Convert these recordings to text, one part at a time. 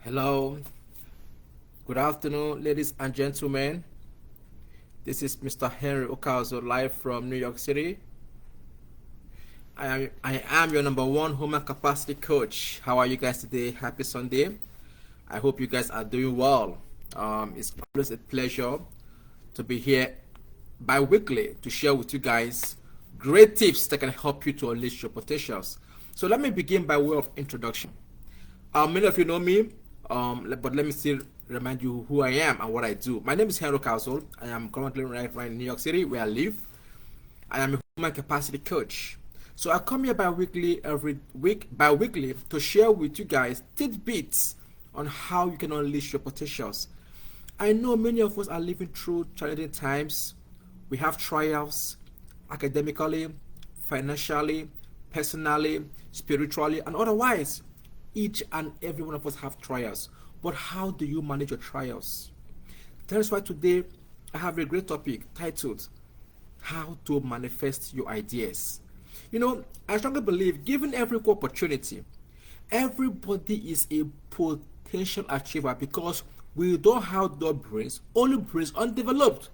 Hello, good afternoon, ladies and gentlemen. This is Mr. Henry Ukazu live from New York City. I am your number one human capacity coach. How are you guys today? Happy Sunday. I hope you guys are doing well. It's always a pleasure to be here bi-weekly to share with you guys great tips that can help you to unleash your potentials. So let me begin by way of introduction. Many of you know me, but let me still remind you who I am and what I do. My name is Henry Castle. I am currently right in New York City, where I live. I am a human capacity coach. So I come here every week, bi-weekly, to share with you guys tidbits on how you can unleash your potentials. I know many of us are living through challenging times. We have trials academically, financially, personally, spiritually, and otherwise. Each and every one of us have trials. But how do you manage your trials? That's why today I have a great topic titled How to Manifest Your Ideas. You know, I strongly believe given every opportunity, everybody is a potential achiever because we don't have the brains, only brains undeveloped.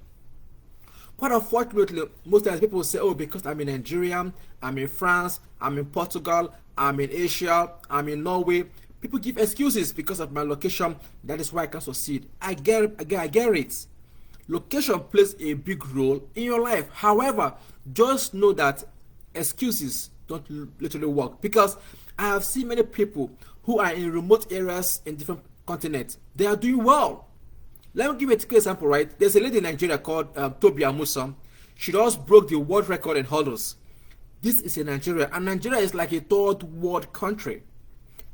Quite unfortunately, most times people say, oh, because I'm in Nigeria, I'm in France, I'm in Portugal, I'm in Asia, I'm in Norway. People give excuses because of my location. That is why I can't succeed. I get it. Location plays a big role in your life. However, just know that excuses don't literally work because I have seen many people who are in remote areas in different continents. They are doing well. Let me give you a quick example, right? There's a lady in Nigeria called Toby Amusa. She just broke the world record in hurdles. This is in Nigeria, and Nigeria is like a third world country.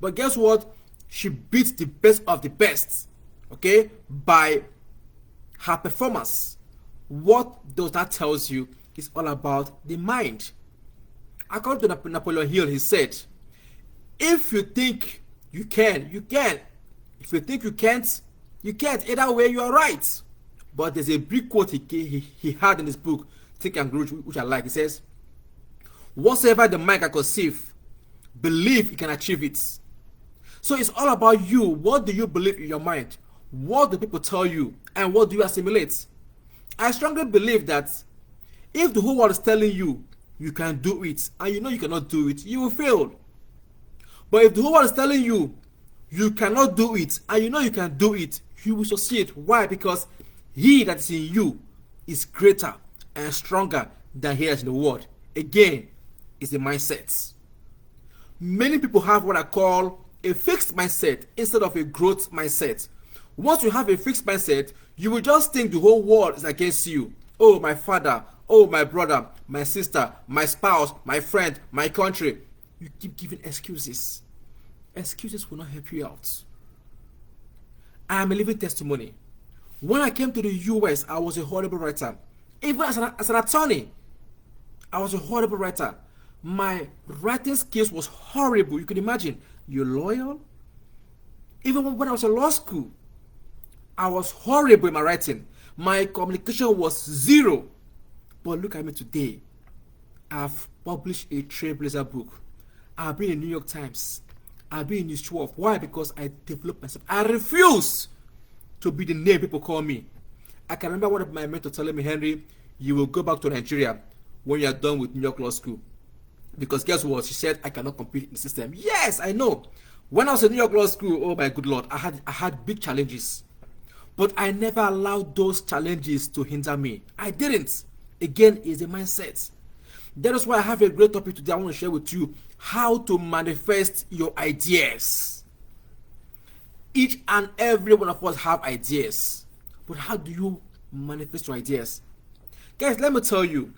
But guess what? She beat the best of the best, okay, by her performance. What does that tells you? It's all about the mind. According to Napoleon Hill, he said, if you think you can, you can. If you think you can't, you can't. Either way, you are right. But there's a big quote he had in his book, Think and Grow, which I like. He says, whatsoever the mind can conceive, believe you can achieve it. So it's all about you. What do you believe in your mind? What do people tell you? And what do you assimilate? I strongly believe that if the whole world is telling you you can do it, and you know you cannot do it, you will fail. But if the whole world is telling you you cannot do it, and you know you can do it, you will succeed. Why? Because he that is in you is greater and stronger than he that is in the world. Again, it's the mindset. Many people have what I call a fixed mindset instead of a growth mindset. Once you have a fixed mindset, you will just think the whole world is against you. Oh, my father, oh, my brother, my sister, my spouse, my friend, my country. You keep giving excuses. Excuses will not help you out. I am a living testimony. When I came to the US, I was a horrible writer. Even as an attorney, I was a horrible writer. My writing skills was horrible. You can imagine. You're loyal. Even when I was in law school, I was horrible in my writing. My communication was zero. But look at me today. I've published a Trailblazer book. I've been in New York Times. I've been in News 12. Why? Because I developed myself. I refuse to be the name people call me. I can remember one of my mentors telling me, Henry, you will go back to Nigeria when you are done with New York Law School. Because guess what? She said, I cannot compete in the system. Yes, I know. When I was in New York Law School, oh my good Lord, I had big challenges. But I never allowed those challenges to hinder me. I didn't. Again, it's a mindset. That is why I have a great topic today I want to share with you. How to manifest your ideas. Each and every one of us have ideas. But how do you manifest your ideas? Guys, let me tell you.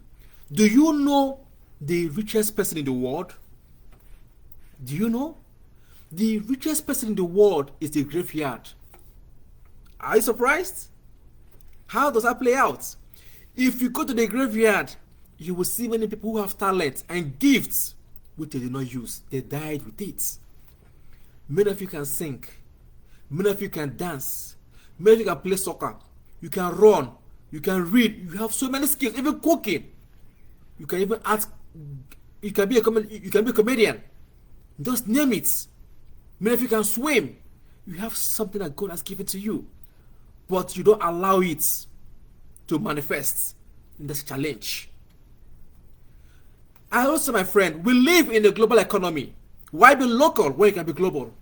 Do you know the richest person in the world? Do you know? The richest person in the world is the graveyard. Are you surprised? How does that play out? If you go to the graveyard, you will see many people who have talent and gifts which they did not use. They died with it. Many of you can sing. Many of you can dance. Many of you can play soccer. You can run. You can read. You have so many skills. Even cooking. You can even act. You can be a comedian. Just name it. Many of you can swim. You have something that God has given to you, but you don't allow it to manifest in this challenge. I also, my friend, we live in a global economy. Why be local when you can be global?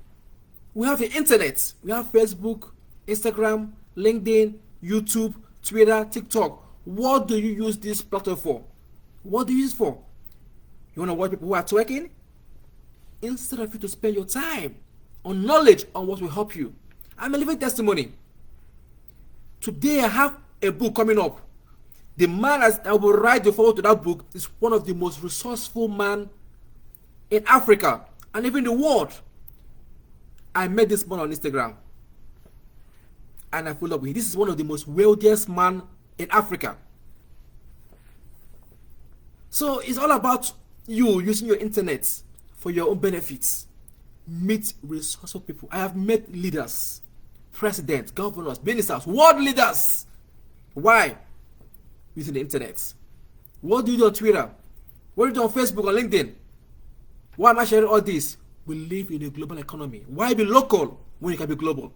We have the internet. We have Facebook, Instagram, LinkedIn, YouTube, Twitter, TikTok. What do you use this platform for? What do you use it for? You want to watch people who are twerking? Instead of you to spend your time on knowledge on what will help you. I'm a living testimony. Today I have a book coming up. The man that will write the foreword to that book is one of the most resourceful men in Africa and even the world. I met this man on Instagram and I followed up with him. This is one of the most wealthiest men in Africa. So it's all about you using your internet for your own benefits. Meet resourceful people. I have met leaders, presidents, governors, ministers, world leaders. Why? Using the internet. What do you do on Twitter? What do you do on Facebook or LinkedIn? Why am I sharing all this? We live in a global economy. Why be local when you can be global?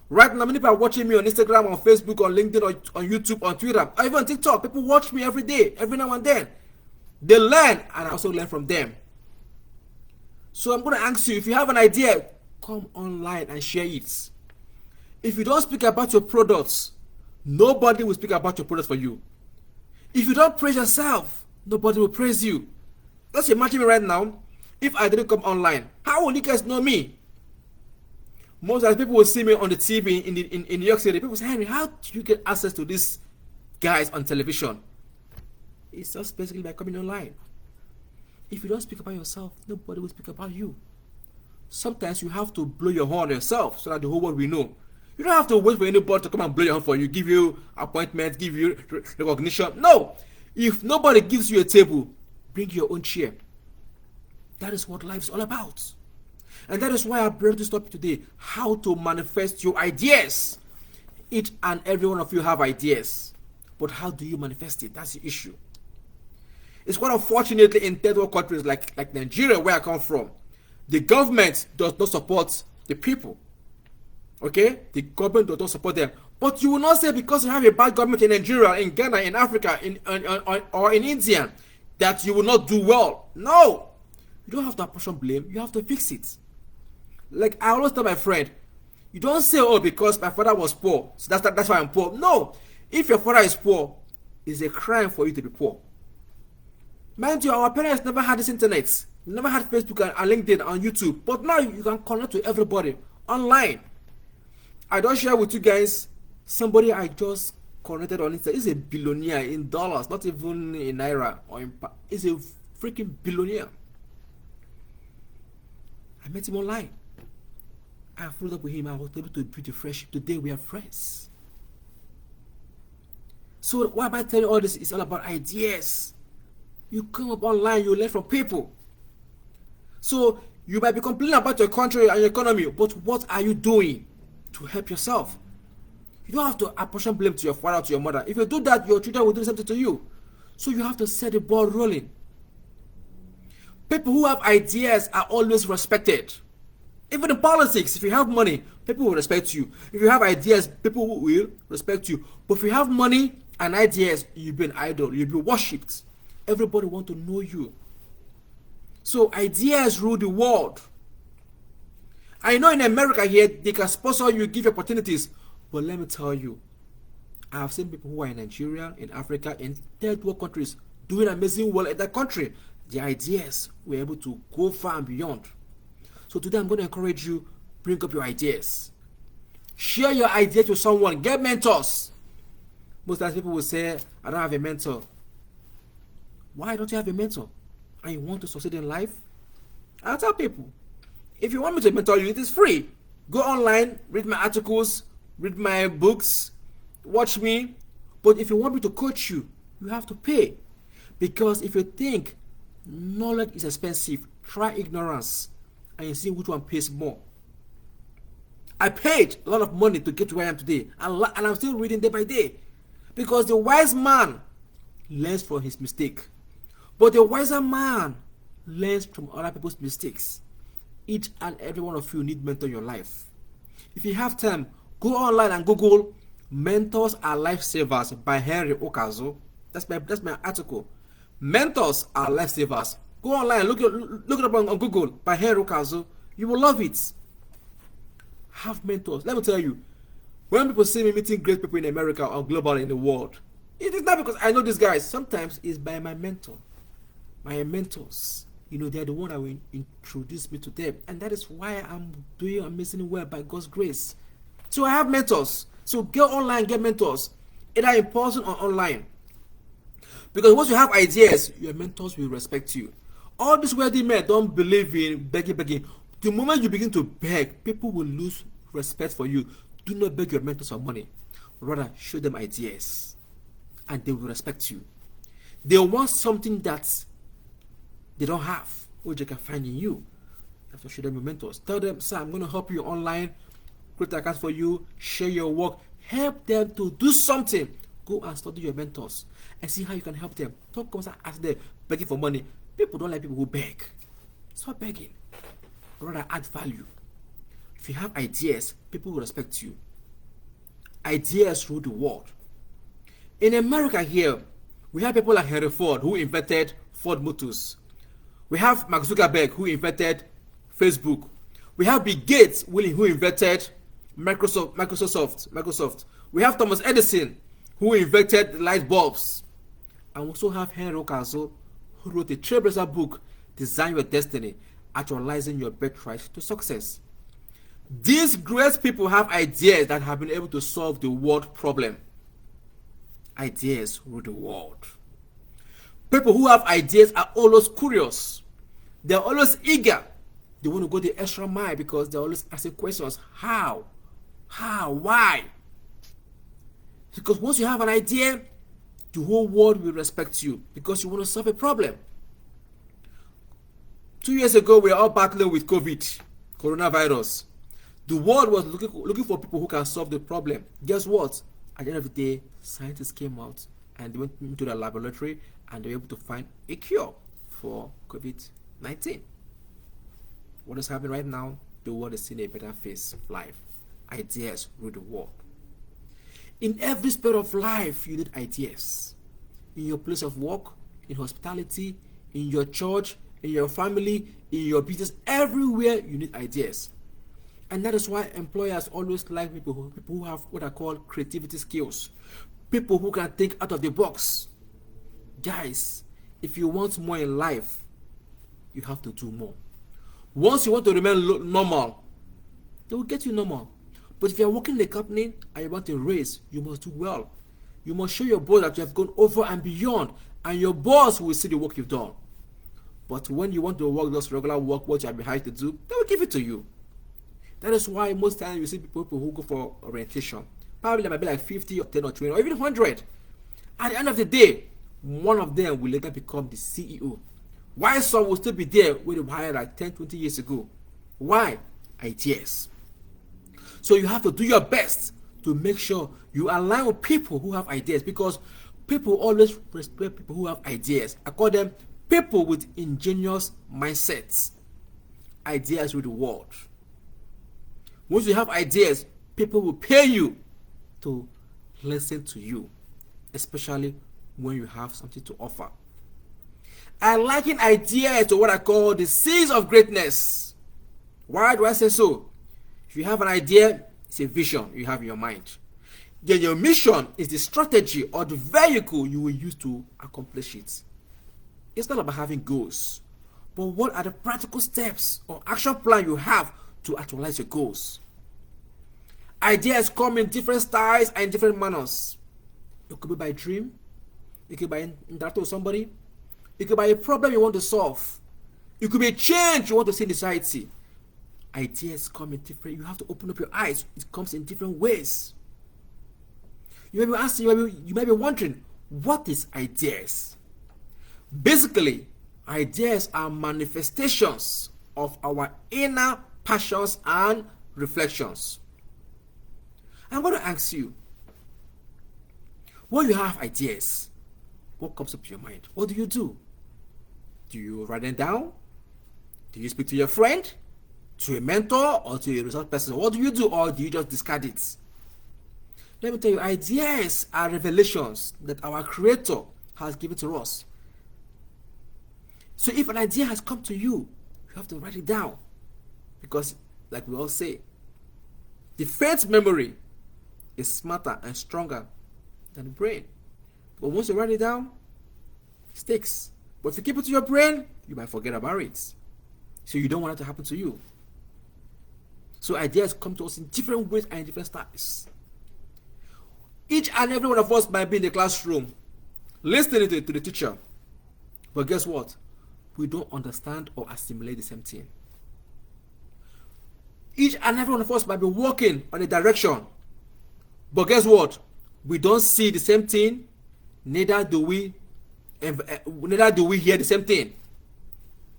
Right now, many people are watching me on Instagram, on Facebook, on LinkedIn, on YouTube, on Twitter, or even on TikTok. People watch me every day, every now and then. They learn, and I also learn from them. So I'm going to ask you, if you have an idea, come online and share it. If you don't speak about your products, nobody will speak about your products for you. If you don't praise yourself, nobody will praise you. Just imagine me right now. If I didn't come online, how will you guys know me? Most of the people will see me on the TV in New York City. People say, Henry, how do you get access to these guys on television? It's just basically by coming online. If you don't speak about yourself, nobody will speak about you. Sometimes you have to blow your horn yourself so that the whole world will know. You don't have to wait for anybody to come and blow your horn for you, give you appointments, give you recognition. No! If nobody gives you a table, bring your own chair. That is what life is all about. And that is why I brought this topic today. How to manifest your ideas. Each and every one of you have ideas. But how do you manifest it? That's the issue. It's quite unfortunately in third world countries like Nigeria, where I come from, the government does not support the people. Okay? The government does not support them. But you will not say because you have a bad government in Nigeria, in Ghana, in Africa, or in India, that you will not do well. No! You don't have to apportion blame. You have to fix it. Like I always tell my friend, you don't say, oh, because my father was poor, so that's why I'm poor. No! If your father is poor, it's a crime for you to be poor. Mind you, our parents never had this internet. Never had Facebook and LinkedIn and YouTube. But now you can connect to everybody online. I don't share with you guys somebody I just connected on Instagram. He's a billionaire in dollars, not even in naira or in he's a freaking billionaire. I met him online. I followed up with him. I was able to build a friendship. Today we are friends. So why am I telling you all this? It's all about ideas. You come up online, you learn from people. So you might be complaining about your country and your economy, but what are you doing to help yourself? You don't have to apportion blame to your father or to your mother. If you do that, your children will do something to you. So you have to set the ball rolling. People who have ideas are always respected. Even in politics, if you have money, people will respect you. If you have ideas, people will respect you. But if you have money and ideas, you'll be an idol, you'll be worshipped. Everybody want to know you. So ideas rule the world. I know in America here, they can sponsor you, give you opportunities. But let me tell you, I have seen people who are in Nigeria, in Africa, in third world countries, doing amazing well in that country. Their ideas were able to go far and beyond. So today I'm going to encourage you, bring up your ideas. Share your ideas with someone. Get mentors. Most times people will say, I don't have a mentor. Why don't you have a mentor? And you want to succeed in life? I'll tell people, if you want me to mentor you, it is free. Go online, read my articles, read my books, watch me. But if you want me to coach you, you have to pay. Because if you think knowledge is expensive, try ignorance and you see which one pays more. I paid a lot of money to get to where I am today, and I'm still reading day by day. Because the wise man learns from his mistake. But the wiser man learns from other people's mistakes. Each and every one of you need mentor in your life. If you have time, go online and Google Mentors Are Lifesavers by Henry Ukazu. That's my article. Mentors Are Lifesavers. Go online, look it up on Google by Henry Ukazu. You will love it. Have mentors. Let me tell you, when people see me meeting great people in America or globally in the world, it is not because I know these guys. Sometimes it's by my mentor. My mentors. They're the one that will introduce me to them. And that is why I'm doing amazing well by God's grace. So I have mentors. So go online, get mentors. Either in person or online. Because once you have ideas, your mentors will respect you. All these wealthy men don't believe in begging. The moment you begin to beg, people will lose respect for you. Do not beg your mentors for money. Rather, show them ideas. And they will respect you. They want something that they don't have, which they can find in you. You have to show them your mentors. Tell them, sir, I'm going to help you online, create accounts for you, share your work, help them to do something. Go and study your mentors and see how you can help them. Don't come and ask them begging for money. People don't like people who beg. Stop begging. Rather add value. If you have ideas, people will respect you. Ideas rule the world. In America here, we have people like Henry Ford who invented Ford Motors. We have Mark Zuckerberg who invented Facebook. We have Bill Gates who invented Microsoft. We have Thomas Edison who invented light bulbs. And we also have Henry Ukazu who wrote a trailblazer book, Design Your Destiny, Actualizing Your Birthright to Success. These great people have ideas that have been able to solve the world problem. Ideas rule the world. People who have ideas are always curious. They're always eager. They want to go the extra mile because they're always asking questions. How? Why? Because once you have an idea, the whole world will respect you because you want to solve a problem. 2 years ago, we were all battling with coronavirus. The world was looking for people who can solve the problem. Guess what? At the end of the day, scientists came out and they went into the laboratory and they were able to find a cure for COVID-19. What is happening right now? The world is seeing a better face of life. Ideas rule the world. In every sphere of life, you need ideas. In your place of work, in hospitality, in your church, in your family, in your business, everywhere you need ideas. And that is why employers always like people who have what I call creativity skills. People who can think out of the box. Guys, if you want more in life, you have to do more. Once you want to remain normal, they will get you normal. But if you are working in a company and you want a raise, you must do well. You must show your boss that you have gone over and beyond, and your boss will see the work you've done. But when you want to work just regular work, what you have been hired to do, they will give it to you. That is why most times you see people who go for orientation. Probably there might be like 50 or 10 or 20 or even 100. At the end of the day, one of them will later become the CEO. Why some will still be there when they were hired like 10, 20 years ago? Why? Ideas. So you have to do your best to make sure you align with people who have ideas, because people always respect people who have ideas. I call them people with ingenious mindsets. Ideas rule the world. Once you have ideas, people will pay you to listen to you, especially when you have something to offer. I liken ideas to what I call the seeds of greatness. Why do I say so? If you have an idea, it's a vision you have in your mind. Then your mission is the strategy or the vehicle you will use to accomplish it. It's not about having goals, but what are the practical steps or action plan you have to actualize your goals? Ideas come in different styles and different manners. It could be by dream. It could be by interacting with somebody. It could be a problem you want to solve. It could be a change you want to see in society. Ideas come in different. You have to open up your eyes. It comes in different ways. You may be asking, you may be wondering, what is ideas? Basically, ideas are manifestations of our inner passions and reflections. I'm going to ask you, when you have ideas, what comes up to your mind? What do? Do you write them down? Do you speak to your friend? to a mentor or to a resource person? What do you do, or do you just discard it? Let me tell you, ideas are revelations that our Creator has given to us. So if an idea has come to you, you have to write it down. Because, like we all say, the faith memory is smarter and stronger than the brain. But once you write it down, it sticks. But if you keep it to your brain, you might forget about it. So you don't want it to happen to you. So ideas come to us in different ways and in different styles. Each and every one of us might be in the classroom listening to the teacher. But guess what? We don't understand or assimilate the same thing. Each and every one of us might be walking on a direction. But guess what? We don't see the same thing. Neither do we hear the same thing.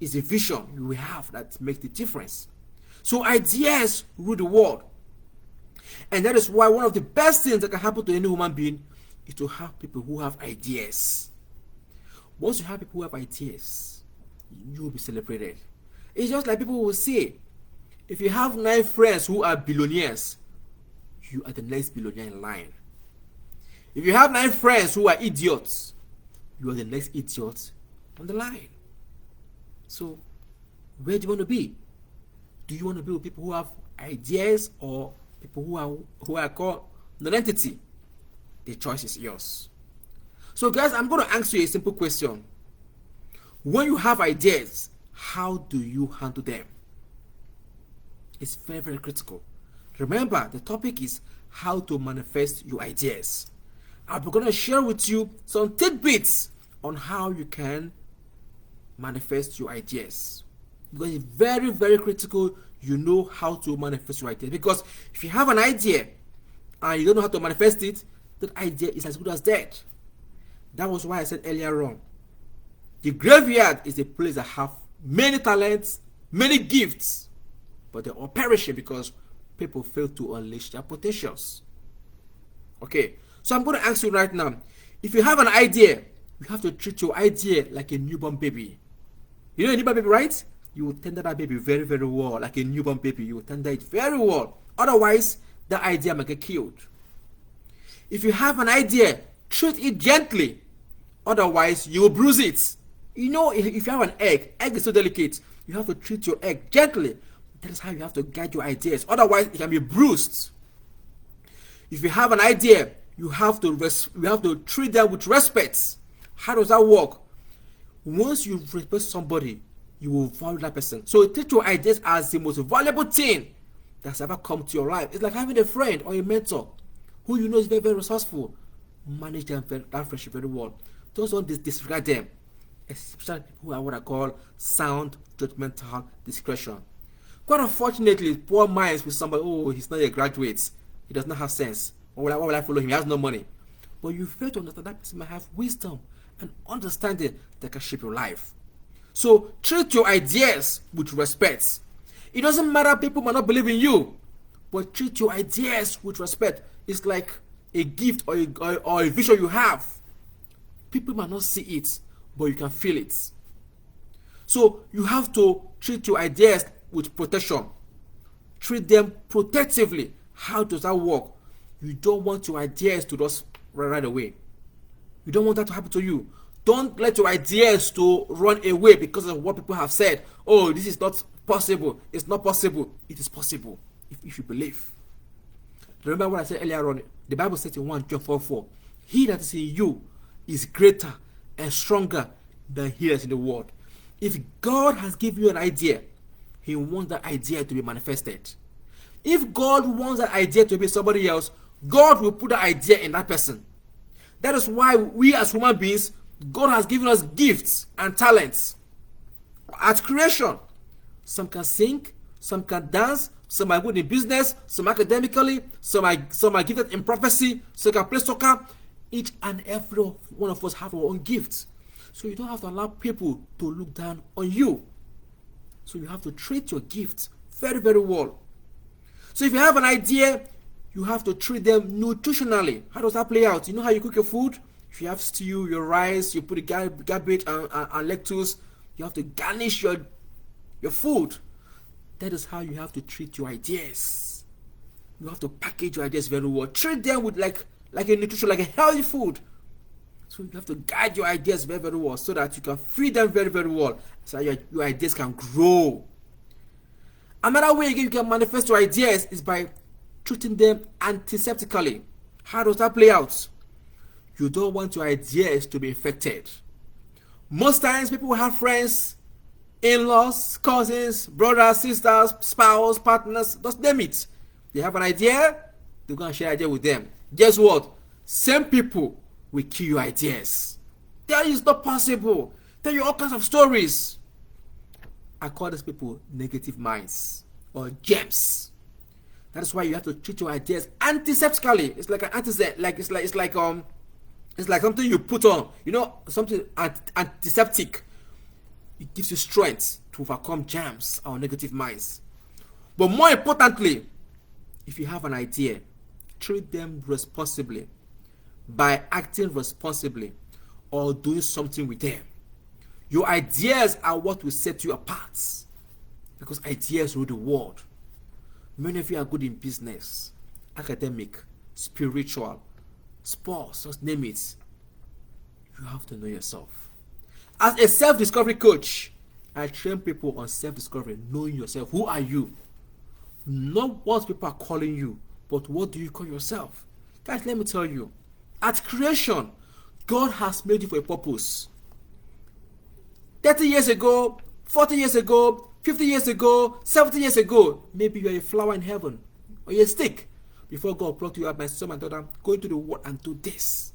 It's a vision we have that makes the difference. So ideas rule the world. And that is why one of the best things that can happen to any human being is to have people who have ideas. Once you have people who have ideas, you will be celebrated. It's just like people will say, if you have 9 friends who are billionaires, you are the next billionaire in line. If you have 9 friends who are idiots, you are the next idiot on the line. So, where do you want to be? Do you want to be with people who have ideas or people who are called non-entity? The choice is yours. So guys, I'm going to ask you a simple question. When you have ideas, how do you handle them? It's very, very critical. Remember, the topic is how to manifest your ideas. I'm going to share with you some tidbits on how you can manifest your ideas. Because it's very, very critical you know how to manifest your ideas. Because if you have an idea and you don't know how to manifest it, that idea is as good as dead. That was why I said earlier on, the graveyard is a place that have many talents, many gifts, but they're all perishing because people fail to unleash their potentials. Okay, so I'm going to ask you right now, if you have an idea, you have to treat your idea like a newborn baby. You know a newborn baby, right? You will tender that baby very, very well. Like a newborn baby, you will tender it very well. Otherwise, that idea might get killed. If you have an idea, treat it gently. Otherwise, you will bruise it. You know, if you have an egg is so delicate. You have to treat your egg gently. That is how you have to guide your ideas. Otherwise, it can be bruised. If you have an idea, you have to treat them with respect. How does that work? Once you respect somebody, you will value that person. So treat your ideas as the most valuable thing that's ever come to your life. It's like having a friend or a mentor who you know is very, very resourceful. Manage that friendship very well. Don't disregard them. Especially people who are what I call sound judgmental discretion. Quite unfortunately, poor minds with somebody, oh, he's not a graduate, he does not have sense. Why will I follow him? He has no money. But you fail to understand that person might have wisdom and understanding that can shape your life. So treat your ideas with respect. It doesn't matter, people might not believe in you, but treat your ideas with respect. It's like a gift or a vision you have. People might not see it, but you can feel it. So you have to treat your ideas with protection. Treat them protectively. How does that work? You don't want your ideas to just run right away. You don't want that to happen to you. Don't let your ideas to run away because of what people have said. Oh, this is not possible. It's not possible. It is possible if you believe. Remember what I said earlier on. The Bible says in 1 John 4:4, he that is in you is greater and stronger than he that is in the world. If God has given you an idea, he wants that idea to be manifested. If God wants that idea to be somebody else, God will put that idea in that person. That is why we as human beings, God has given us gifts and talents at creation. Some can sing, some can dance, some are good in business, some academically, some are gifted in prophecy, some can play soccer. Each and every one of us have our own gifts. So you don't have to allow people to look down on you. So you have to treat your gifts very, very well. So if you have an idea, you have to treat them nutritionally. How does that play out? You know how you cook your food? If you have stew, your rice, you put the cabbage and lettuce, you have to garnish your food. That is how you have to treat your ideas. You have to package your ideas very well. Treat them with like a nutrition, like a healthy food. So you have to guide your ideas very, very well so that you can feed them very, very well. So your ideas can grow. Another way you can manifest your ideas is by treating them antiseptically. How does that play out? You don't want your ideas to be infected. Most times people will have friends, in-laws, cousins, brothers, sisters, spouse, partners, just name it. They have an idea, they're going to share idea with them. Guess what? Same people will kill your ideas. That is not possible. Tell you all kinds of stories. I call these people negative minds or gems. That is why you have to treat your ideas antiseptically. It's like an antiseptic, it's like something you put on, something antiseptic. It gives you strength to overcome germs or negative minds. But more importantly, if you have an idea, treat them responsibly by acting responsibly or doing something with them. Your ideas are what will set you apart, because ideas rule the world. Many of you are good in business, academic, spiritual, sports, just name it. You have to know yourself. As a self-discovery coach, I train people on self-discovery, knowing yourself. Who are you? Not what people are calling you, but what do you call yourself? Guys, let me tell you, at creation, God has made you for a purpose. 30 years ago, 40 years ago, 50 years ago, 70 years ago, maybe you are a flower in heaven, or you're a stick. Before God brought you up, my son, my daughter, go into the world and do this.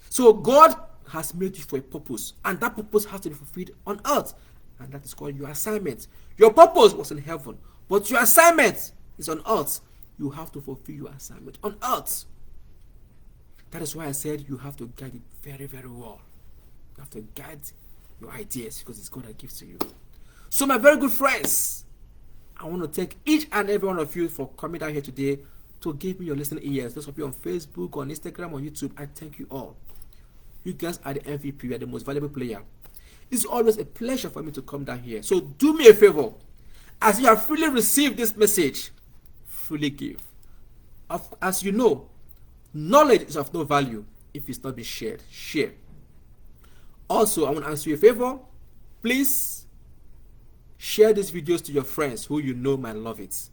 So God has made you for a purpose, and that purpose has to be fulfilled on earth, and that is called your assignment. Your purpose was in heaven, but your assignment is on earth. You have to fulfill your assignment on earth. That is why I said you have to guide it very, very well. You have to guide your ideas, because it's God that gives to you. So my very good friends, I want to thank each and every one of you for coming down here today to give me your listening ears. Those of you on Facebook, on Instagram, on YouTube, I thank you all. You guys are the MVP, you are the most valuable player. It's always a pleasure for me to come down here. So do me a favor. As you have freely received this message, freely give. As you know, knowledge is of no value if it's not being shared. Share. Also, I want to ask you a favor. Please share these videos to your friends who you know might love it.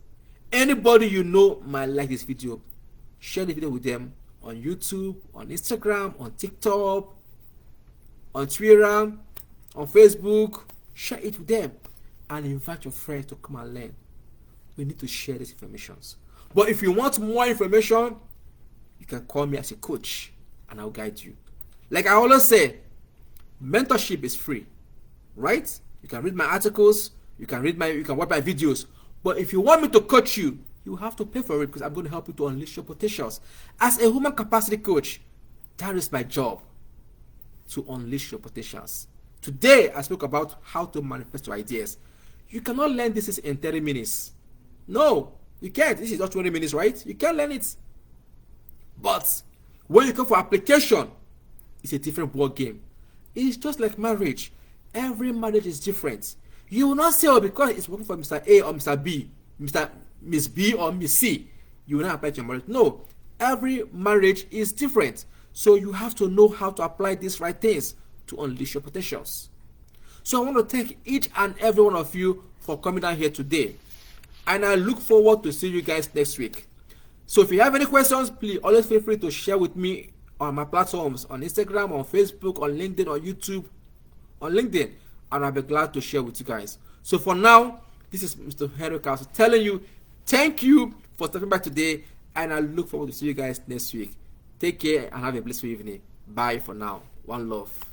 Anybody you know might like this video, share the video with them on YouTube, on Instagram, on TikTok, on Twitter, on Facebook. Share it with them and invite your friends to come and learn. We need to share these informations. But if you want more information, you can call me as a coach and I'll guide you. Like I always say, mentorship is free, right? You can read my articles, you can watch my videos. But if you want me to coach you, you have to pay for it, because I'm going to help you to unleash your potentials. As a human capacity coach, that is my job, to unleash your potentials. Today, I spoke about how to manifest your ideas. You cannot learn this in 30 minutes. No, you can't. This is not 20 minutes, right? You can't learn it. But when you come for application, it's a different ball game. It's just like marriage. Every marriage is different. You will not say, oh, because it's working for Mr. A or Mr. B, Miss B or Miss C, you will not apply to your marriage. No, every marriage is different. So you have to know how to apply these right things to unleash your potentials. So I want to thank each and every one of you for coming down here today. And I look forward to seeing you guys next week. So if you have any questions, please always feel free to share with me on my platforms, on Instagram, on Facebook, on LinkedIn, on YouTube, on LinkedIn, and I'll be glad to share with you guys. So for now, this is Mr. Ukazu telling you thank you for stopping by today, and I look forward to see you guys next week. Take care and have a blissful evening. Bye for now. One love.